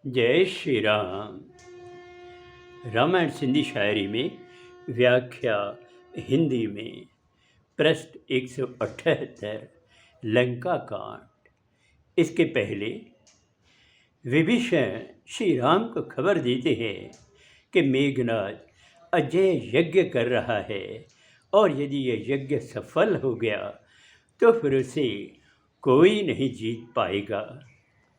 जय श्री राम। रामायण सिंधी शायरी में व्याख्या हिंदी में पृष्ठ 178 लंका कांड। इसके पहले विभीषण श्री राम को खबर देते हैं कि मेघनाद अजय यज्ञ कर रहा है और यदि यह यज्ञ सफल हो गया तो फिर उसे कोई नहीं जीत पाएगा।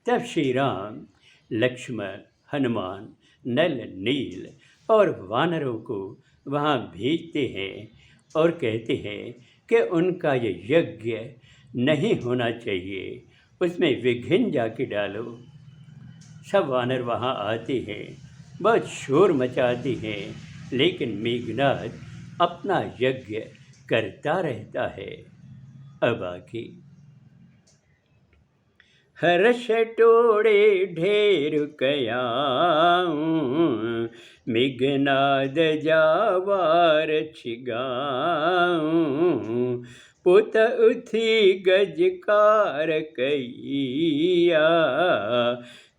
तब श्री राम लक्ष्मण, हनुमान, नल, नील और वानरों को वहाँ भेजते हैं और कहते हैं कि उनका ये यज्ञ नहीं होना चाहिए, उसमें विघ्न जाके डालो। सब वानर वहाँ आते हैं, बहुत शोर मचाते हैं, लेकिन मेघनाद अपना यज्ञ करता रहता है। अब आगे हर्ष टोड़े ढेर कयाऊं, मेघनाद जावार छिगाऊं, पुत उथी गजकार कैया,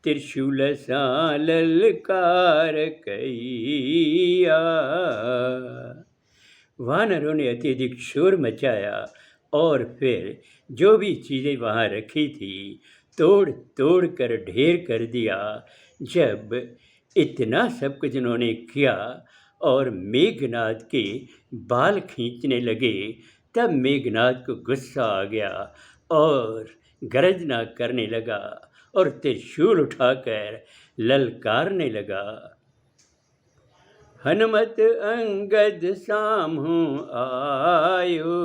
त्रिशूल सा ललकार कैया। वानरों ने अत्यधिक शोर मचाया और फिर जो भी चीज़ें वहाँ रखी थी तोड़ तोड़ कर ढेर कर दिया। जब इतना सब कुछ उन्होंने किया और मेघनाद के बाल खींचने लगे, तब मेघनाद को गुस्सा आ गया और गर्जना करने लगा और त्रिशूल उठाकर ललकारने लगा। हनुमत अंगद सामू आयो,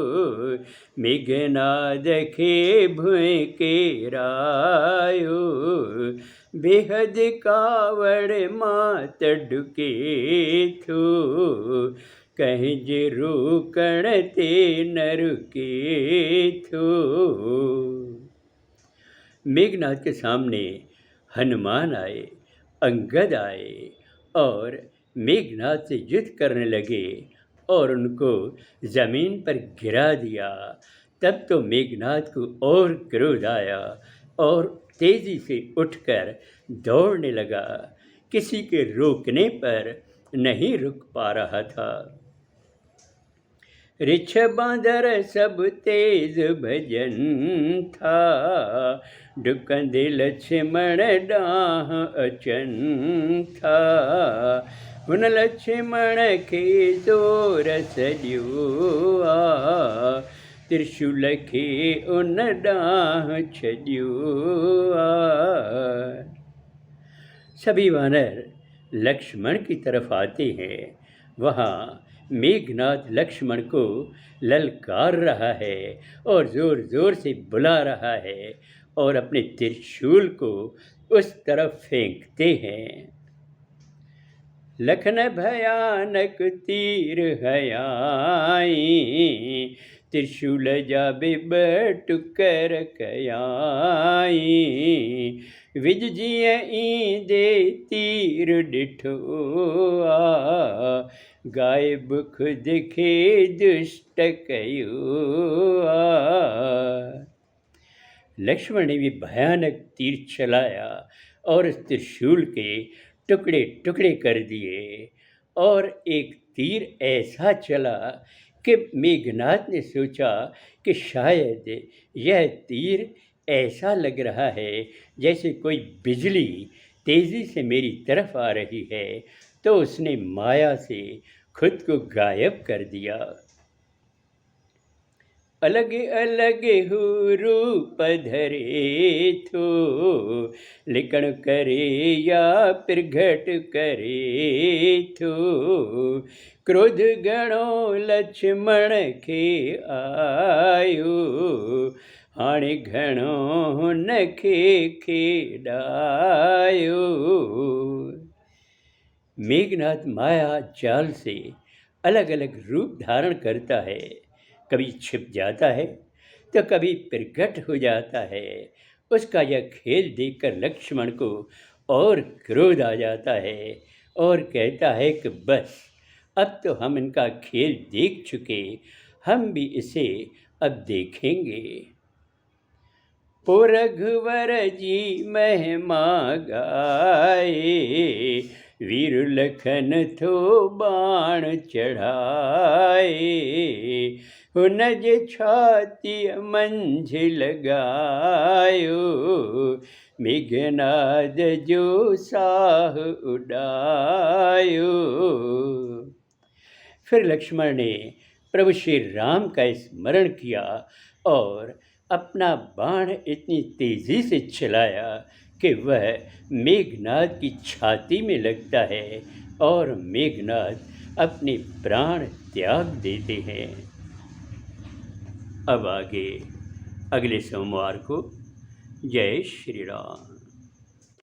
मेघनाद खे भुइ के रायो, बेहद कावड़ मात डुके थो, कहीं जे रोकण ते न रुके थो। मेघनाद के सामने हनुमान आए, अंगद आए और मेघनाद से युद्ध करने लगे और उनको जमीन पर गिरा दिया। तब तो मेघनाद को और क्रोध आया और तेजी से उठकर दौड़ने लगा। किसी के रोकने पर नहीं रुक पा रहा था। ऋछ बांदर सब तेज भजन था, डुकंद लक्ष्मण डाह अचन था, उन लक्ष्मण के जोर सॼो आ, त्रिशूल के उन डाह छॼो आ। सभी वानर लक्ष्मण की तरफ आते हैं। वहाँ मेघनाद लक्ष्मण को ललकार रहा है और ज़ोर ज़ोर से बुला रहा है और अपने त्रिशूल को उस तरफ फेंकते हैं। लखन भयानक तीर हयाई, त्रिशूल जाबे बटुकर कयाई, विज जिय ईंदे तीर ॾिठो आ, गायब खुद खे दुष्ट कयो आ। लक्ष्मण ने भी भयानक तीर चलाया और उस त्रिशूल के टुकड़े टुकड़े कर दिए और एक तीर ऐसा चला कि मेघनाद ने सोचा कि शायद यह तीर ऐसा लग रहा है जैसे कोई बिजली तेज़ी से मेरी तरफ आ रही है, तो उसने माया से खुद को गायब कर दिया। अलग अलग हो रूप धरे थो, लिकण करे या प्रगट करे थो, क्रोध गणो लक्ष्मण के आयो, हाणे घणो नखे खेडायो। मेघनाद माया जाल से अलग अलग रूप धारण करता है, कभी छिप जाता है तो कभी प्रकट हो जाता है। उसका यह खेल देखकर लक्ष्मण को और क्रोध आ जाता है और कहता है कि बस अब तो हम इनका खेल देख चुके, हम भी इसे अब देखेंगे। हो रघुवर जी महिमा गाए, वीर लखन थो बाण चढ़ाए, हो नज छाती मंझ लगायो, मेघनाद जो साह उड़ायो। फिर लक्ष्मण ने प्रभु श्री राम का स्मरण किया और अपना बाण इतनी तेजी से चलाया कि वह मेघनाद की छाती में लगता है और मेघनाद अपने प्राण त्याग देते हैं। अब आगे अगले सोमवार को। जय श्री राम।